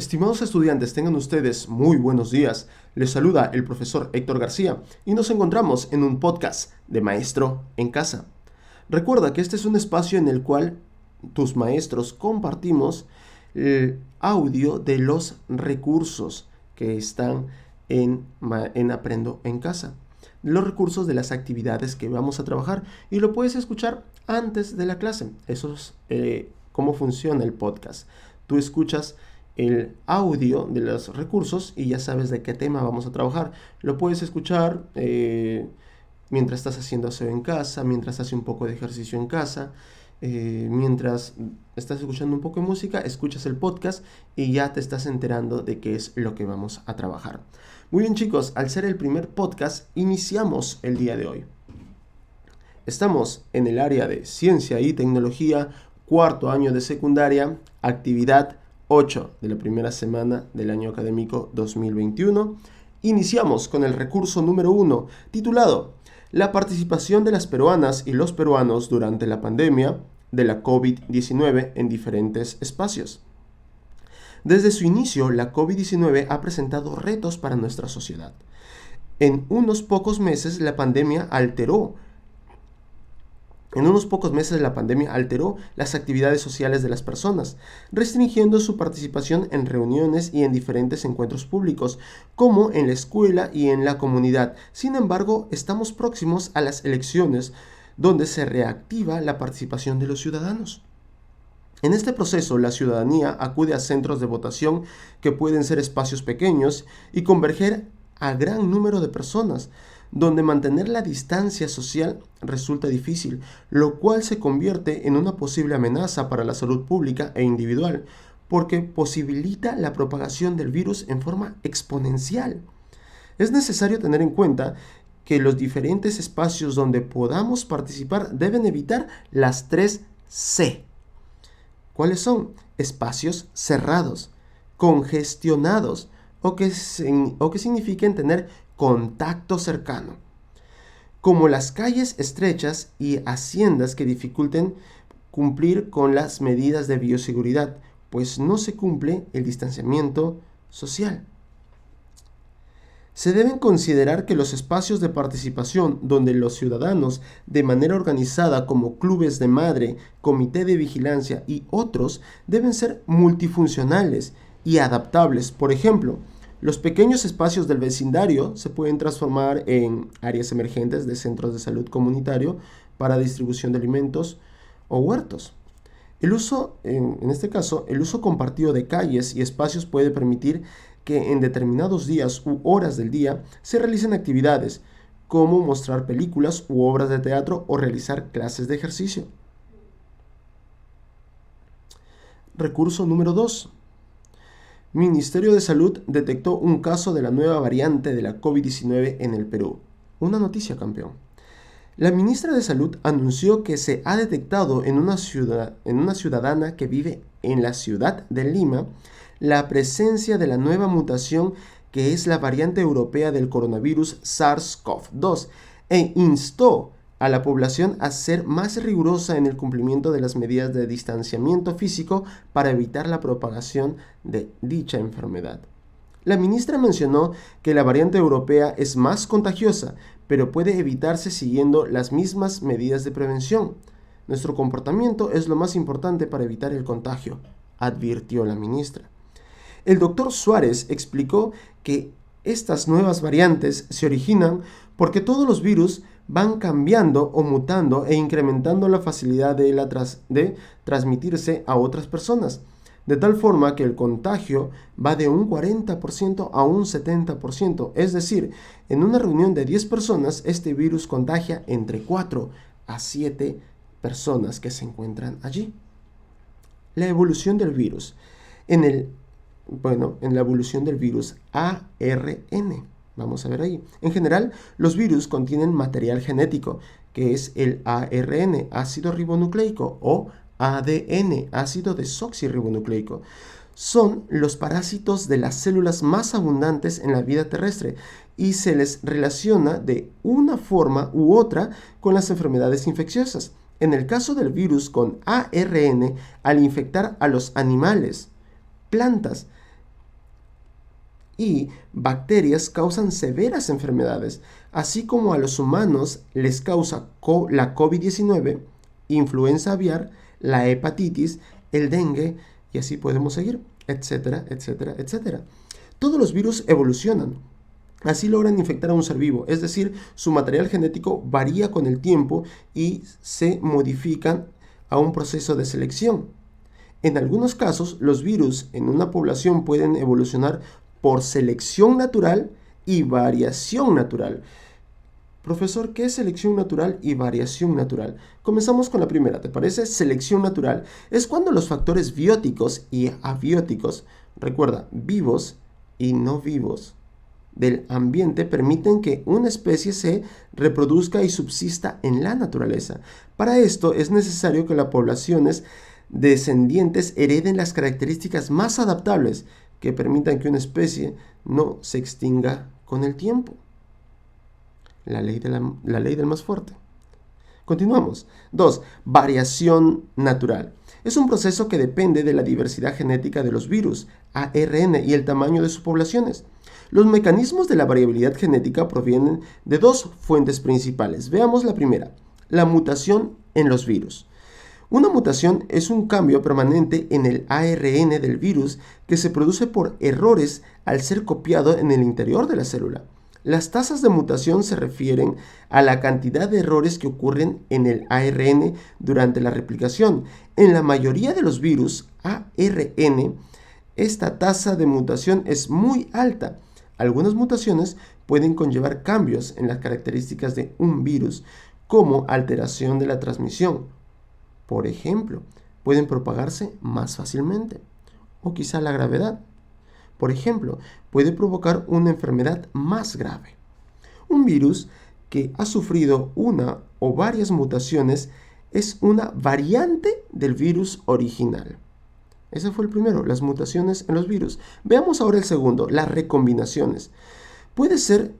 Estimados estudiantes, tengan ustedes muy buenos días. Les saluda el profesor Héctor García y nos encontramos en un podcast de Maestro en Casa. Recuerda que este es un espacio en el cual tus maestros compartimos el audio de los recursos que están en Aprendo en Casa. Los recursos de las actividades que vamos a trabajar y lo puedes escuchar antes de la clase. Eso es cómo funciona el podcast. Tú escuchas el audio de los recursos y ya sabes de qué tema vamos a trabajar. Lo puedes escuchar mientras estás haciendo aseo en casa, mientras haces un poco de ejercicio en casa, mientras estás escuchando un poco de música, escuchas el podcast y ya te estás enterando de qué es lo que vamos a trabajar. Muy bien, chicos, al ser el primer podcast, iniciamos el día de hoy. Estamos en el área de Ciencia y Tecnología, cuarto año de secundaria, actividad 8 de la primera semana del año académico 2021. Iniciamos con el recurso número 1, titulado La participación de las peruanas y los peruanos durante la pandemia de la COVID-19 en diferentes espacios. Desde su inicio, la COVID-19 ha presentado retos para nuestra sociedad. En unos pocos meses la pandemia alteró las actividades sociales de las personas, restringiendo su participación en reuniones y en diferentes encuentros públicos, como en la escuela y en la comunidad. Sin embargo, estamos próximos a las elecciones, donde se reactiva la participación de los ciudadanos. En este proceso, la ciudadanía acude a centros de votación que pueden ser espacios pequeños y converger a gran número de personas, donde mantener la distancia social resulta difícil, lo cual se convierte en una posible amenaza para la salud pública e individual, porque posibilita la propagación del virus en forma exponencial. Es necesario tener en cuenta que los diferentes espacios donde podamos participar deben evitar las 3 C. ¿Cuáles son? Espacios cerrados, congestionados o que signifiquen tener contacto cercano, como las calles estrechas y haciendas que dificulten cumplir con las medidas de bioseguridad, pues no se cumple el distanciamiento social. Se deben considerar que los espacios de participación donde los ciudadanos, de manera organizada como clubes de madre, comité de vigilancia y otros, deben ser multifuncionales y adaptables. Por ejemplo, los pequeños espacios del vecindario se pueden transformar en áreas emergentes de centros de salud comunitario para distribución de alimentos o huertos. El uso compartido de calles y espacios puede permitir que en determinados días u horas del día se realicen actividades como mostrar películas u obras de teatro o realizar clases de ejercicio. Recurso número 2. Ministerio de Salud detectó un caso de la nueva variante de la COVID-19 en el Perú. Una noticia, campeón. La ministra de Salud anunció que se ha detectado en una ciudadana que vive en la ciudad de Lima la presencia de la nueva mutación que es la variante europea del coronavirus SARS-CoV-2 e instó a la población a ser más rigurosa en el cumplimiento de las medidas de distanciamiento físico para evitar la propagación de dicha enfermedad. La ministra mencionó que la variante europea es más contagiosa, pero puede evitarse siguiendo las mismas medidas de prevención. Nuestro comportamiento es lo más importante para evitar el contagio, advirtió la ministra. El doctor Suárez explicó que estas nuevas variantes se originan porque todos los virus van cambiando o mutando e incrementando la facilidad de transmitirse a otras personas, de tal forma que el contagio va de un 40% a un 70%, es decir, en una reunión de 10 personas, este virus contagia entre 4 a 7 personas que se encuentran allí. La evolución del virus. En la evolución del virus ARN. Vamos a ver ahí. En general, los virus contienen material genético, que es el ARN, ácido ribonucleico, o ADN, ácido desoxirribonucleico. Son los parásitos de las células más abundantes en la vida terrestre y se les relaciona de una forma u otra con las enfermedades infecciosas. En el caso del virus con ARN, al infectar a los animales, plantas, y bacterias causan severas enfermedades, así como a los humanos les causa la COVID-19, influenza aviar, la hepatitis, el dengue, y así podemos seguir, etcétera, etcétera, etcétera. Todos los virus evolucionan. Así logran infectar a un ser vivo, es decir, su material genético varía con el tiempo y se modifican a un proceso de selección. En algunos casos, los virus en una población pueden evolucionar por selección natural y variación natural. Profesor, ¿qué es selección natural y variación natural? Comenzamos con la primera, ¿te parece? Selección natural es cuando los factores bióticos y abióticos, recuerda, vivos y no vivos, del ambiente permiten que una especie se reproduzca y subsista en la naturaleza. Para esto es necesario que las poblaciones descendientes hereden las características más adaptables que permitan que una especie no se extinga con el tiempo. La ley del más fuerte. Continuamos. 2. Variación natural. Es un proceso que depende de la diversidad genética de los virus, ARN, y el tamaño de sus poblaciones. Los mecanismos de la variabilidad genética provienen de dos fuentes principales. Veamos la primera, la mutación en los virus. Una mutación es un cambio permanente en el ARN del virus que se produce por errores al ser copiado en el interior de la célula. Las tasas de mutación se refieren a la cantidad de errores que ocurren en el ARN durante la replicación. En la mayoría de los virus ARN, esta tasa de mutación es muy alta. Algunas mutaciones pueden conllevar cambios en las características de un virus, como alteración de la transmisión. Por ejemplo, pueden propagarse más fácilmente, o quizá la gravedad. Por ejemplo, puede provocar una enfermedad más grave. Un virus que ha sufrido una o varias mutaciones es una variante del virus original. Ese fue el primero, las mutaciones en los virus. Veamos ahora el segundo, las recombinaciones. Puede ser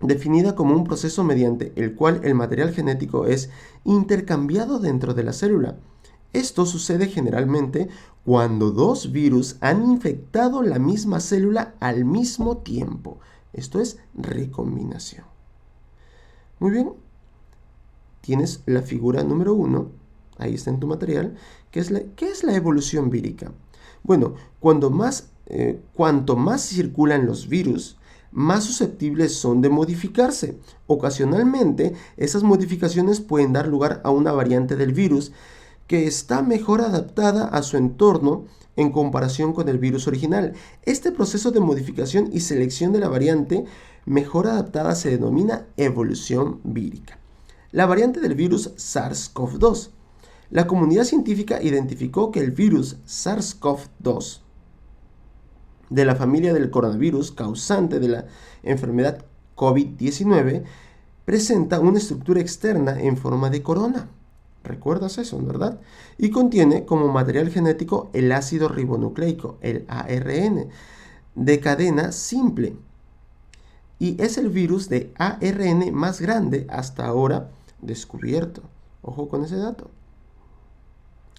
definida como un proceso mediante el cual el material genético es intercambiado dentro de la célula. Esto sucede generalmente cuando dos virus han infectado la misma célula al mismo tiempo. Esto es recombinación. Muy bien. Tienes la figura número 1, ahí está en tu material. ¿Qué es la evolución vírica? Bueno, cuanto más circulan los virus, más susceptibles son de modificarse. Ocasionalmente, esas modificaciones pueden dar lugar a una variante del virus que está mejor adaptada a su entorno en comparación con el virus original. Este proceso de modificación y selección de la variante mejor adaptada se denomina evolución vírica. La variante del virus SARS-CoV-2. La comunidad científica identificó que el virus SARS-CoV-2 de la familia del coronavirus causante de la enfermedad COVID-19 presenta una estructura externa en forma de corona. ¿Recuerdas eso, verdad? Y contiene como material genético el ácido ribonucleico, el ARN, de cadena simple. Y es el virus de ARN más grande hasta ahora descubierto. Ojo con ese dato.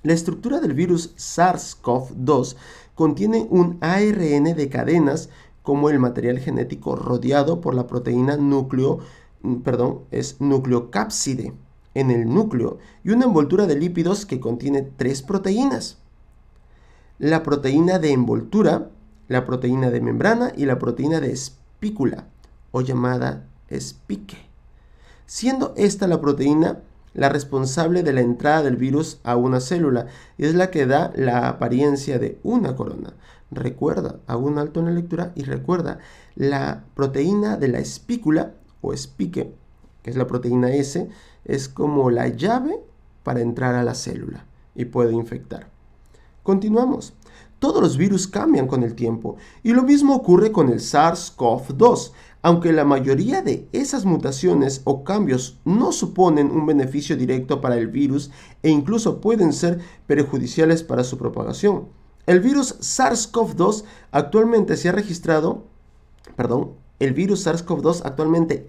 La estructura del virus SARS-CoV-2 contiene un ARN de cadenas como el material genético rodeado por la proteína nucleocápside en el núcleo y una envoltura de lípidos que contiene 3 proteínas. La proteína de envoltura, la proteína de membrana y la proteína de espícula, o llamada espique. Siendo esta la proteína la responsable de la entrada del virus a una célula y es la que da la apariencia de una corona. Recuerda, hago un alto en la lectura y recuerda, la proteína de la espícula o espique, que es la proteína S, es como la llave para entrar a la célula y puede infectar. Continuamos. Todos los virus cambian con el tiempo y lo mismo ocurre con el SARS-CoV-2. Aunque la mayoría de esas mutaciones o cambios no suponen un beneficio directo para el virus e incluso pueden ser perjudiciales para su propagación. El virus SARS-CoV-2 actualmente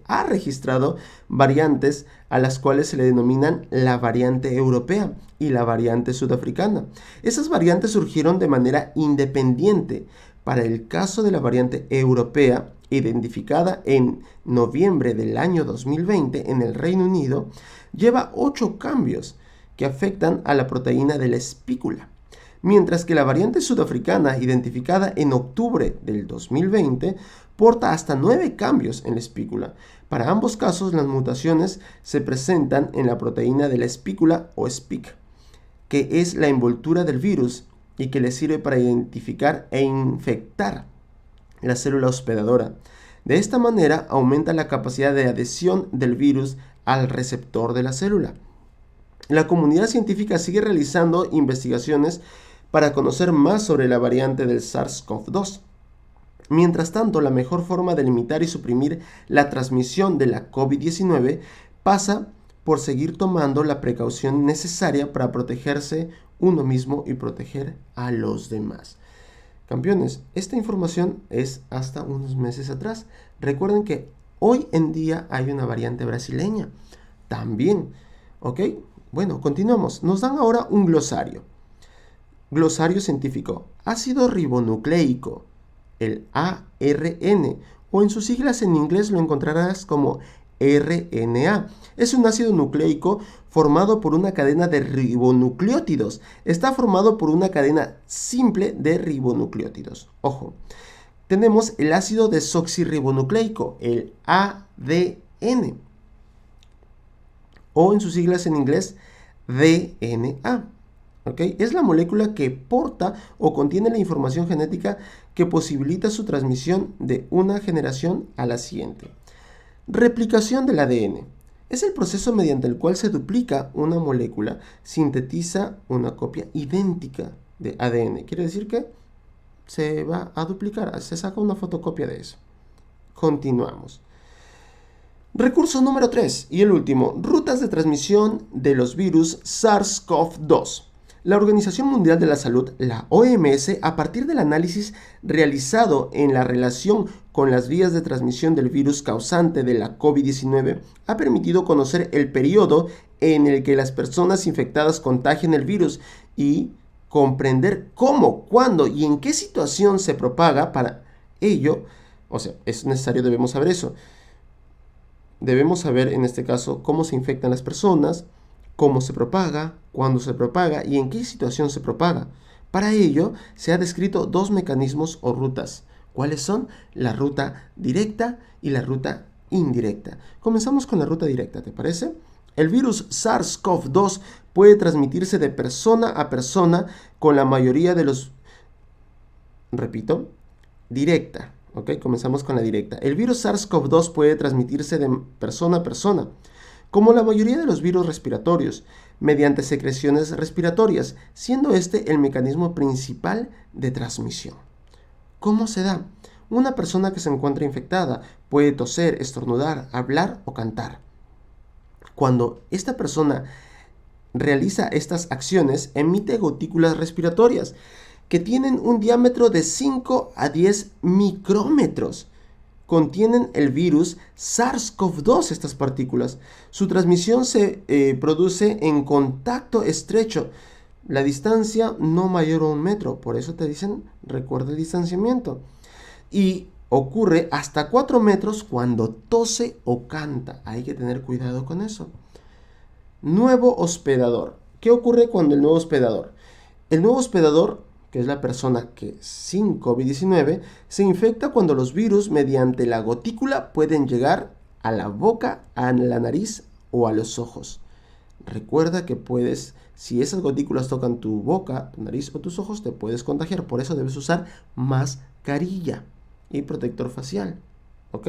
ha registrado variantes a las cuales se le denominan la variante europea y la variante sudafricana. Esas variantes surgieron de manera independiente, para el caso de la variante europea, identificada en noviembre del año 2020 en el Reino Unido, lleva 8 cambios que afectan a la proteína de la espícula, mientras que la variante sudafricana, identificada en octubre del 2020, porta hasta 9 cambios en la espícula. Para ambos casos, las mutaciones se presentan en la proteína de la espícula o SPIC, que es la envoltura del virus y que le sirve para identificar e infectar la célula hospedadora. De esta manera aumenta la capacidad de adhesión del virus al receptor de la célula. La comunidad científica sigue realizando investigaciones para conocer más sobre la variante del SARS-CoV-2. Mientras tanto, la mejor forma de limitar y suprimir la transmisión de la COVID-19 pasa por seguir tomando la precaución necesaria para protegerse uno mismo y proteger a los demás. Campeones, esta información es hasta unos meses atrás. Recuerden que hoy en día hay una variante brasileña también, ¿ok? Bueno, continuamos. Nos dan ahora un glosario. Glosario científico. Ácido ribonucleico, el ARN, o en sus siglas en inglés lo encontrarás como RNA. Es un ácido nucleico formado por una cadena de ribonucleótidos. Está formado por una cadena simple de ribonucleótidos. Ojo, tenemos el ácido desoxirribonucleico, el ADN, o en sus siglas en inglés DNA. ¿Okay? Es la molécula que porta o contiene la información genética que posibilita su transmisión de una generación a la siguiente. Replicación del ADN. Es el proceso mediante el cual se duplica una molécula, sintetiza una copia idéntica de ADN. Quiere decir que se va a duplicar, se saca una fotocopia de eso. Continuamos. Recurso número 3 y el último, rutas de transmisión de los virus SARS-CoV-2. La Organización Mundial de la Salud, la OMS, a partir del análisis realizado en la relación con las vías de transmisión del virus causante de la COVID-19, ha permitido conocer el periodo en el que las personas infectadas contagian el virus y comprender cómo, cuándo y en qué situación se propaga. Para ello, es necesario, debemos saber eso. Debemos saber en este caso cómo se infectan las personas, cómo se propaga, cuándo se propaga y en qué situación se propaga. Para ello, se ha descrito 2 mecanismos o rutas. ¿Cuáles son? La ruta directa y la ruta indirecta. Comenzamos con la ruta directa, ¿te parece? El virus SARS-CoV-2 puede transmitirse de persona a persona con la mayoría de los... Repito, directa. ¿Ok? Comenzamos con la directa. El virus SARS-CoV-2 puede transmitirse de persona a persona, como la mayoría de los virus respiratorios, mediante secreciones respiratorias, siendo este el mecanismo principal de transmisión. ¿Cómo se da? Una persona que se encuentra infectada puede toser, estornudar, hablar o cantar. Cuando esta persona realiza estas acciones, emite gotículas respiratorias que tienen un diámetro de 5 a 10 micrómetros. Contienen el virus SARS-CoV-2 estas partículas. Su transmisión se produce en contacto estrecho, la distancia no mayor a 1 metro. Por eso te dicen, recuerda el distanciamiento. Y ocurre hasta 4 metros cuando tose o canta. Hay que tener cuidado con eso. Nuevo hospedador. ¿Qué ocurre cuando el nuevo hospedador? El nuevo hospedador, que es la persona que sin COVID-19, se infecta cuando los virus mediante la gotícula pueden llegar a la boca, a la nariz o a los ojos. Recuerda que si esas gotículas tocan tu boca, tu nariz o tus ojos, te puedes contagiar. Por eso debes usar mascarilla y protector facial. ¿Ok?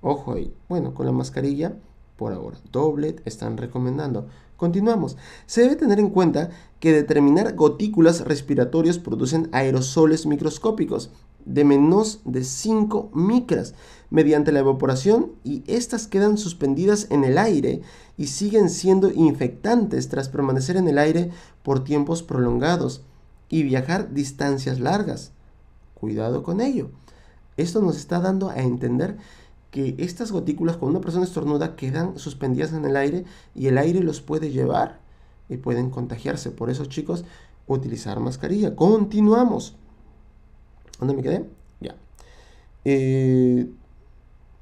Ojo ahí. Bueno, con la mascarilla, por ahora, doble están recomendando. Continuamos. Se debe tener en cuenta que determinar gotículas respiratorias producen aerosoles microscópicos de menos de 5 micras mediante la evaporación, y estas quedan suspendidas en el aire y siguen siendo infectantes tras permanecer en el aire por tiempos prolongados y viajar distancias largas. Cuidado con ello. Esto nos está dando a entender que estas gotículas, cuando una persona estornuda, quedan suspendidas en el aire y el aire los puede llevar y pueden contagiarse. Por eso, chicos, utilizar mascarilla. Continuamos. ¿Dónde me quedé? Ya.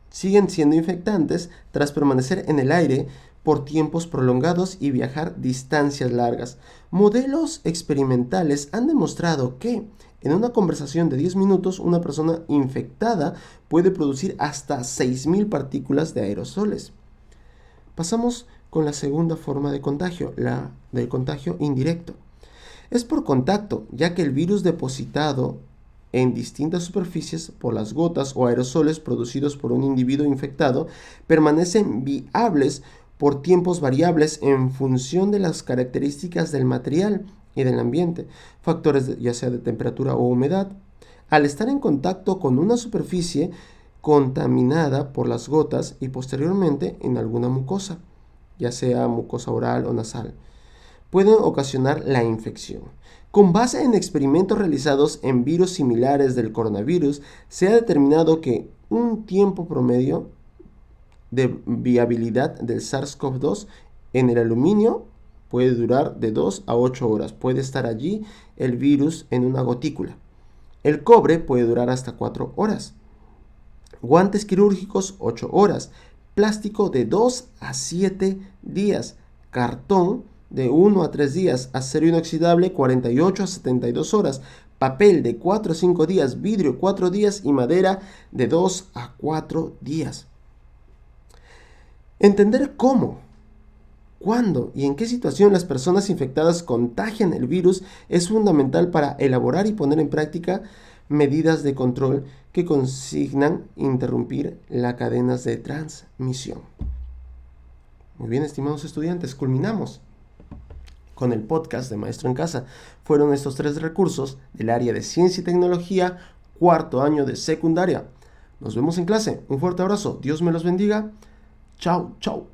Siguen siendo infectantes tras permanecer en el aire por tiempos prolongados y viajar distancias largas. Modelos experimentales han demostrado que en una conversación de 10 minutos una persona infectada puede producir hasta 6.000 partículas de aerosoles. Pasamos con la segunda forma de contagio, la del contagio indirecto. Es por contacto, ya que el virus depositado en distintas superficies por las gotas o aerosoles producidos por un individuo infectado permanecen viables por tiempos variables en función de las características del material y del ambiente, factores ya sea de temperatura o humedad. Al estar en contacto con una superficie contaminada por las gotas y posteriormente en alguna mucosa, ya sea mucosa oral o nasal, pueden ocasionar la infección. Con base en experimentos realizados en virus similares del coronavirus, se ha determinado que un tiempo promedio de viabilidad del SARS-CoV-2 en el aluminio puede durar de 2 a 8 horas. Puede estar allí el virus en una gotícula. El cobre puede durar hasta 4 horas. Guantes quirúrgicos 8 horas. Plástico de 2 a 7 días. Cartón de 1 a 3 días, acero inoxidable 48 a 72 horas, papel de 4 a 5 días, vidrio 4 días y madera de 2 a 4 días. Entender cómo, cuándo y en qué situación las personas infectadas contagian el virus es fundamental para elaborar y poner en práctica medidas de control que consignan interrumpir las cadenas de transmisión. Muy bien, estimados estudiantes, culminamos con el podcast de Maestro en Casa. Fueron estos 3 recursos del área de Ciencia y Tecnología, cuarto año de secundaria. Nos vemos en clase. Un fuerte abrazo. Dios me los bendiga. Chao, chao.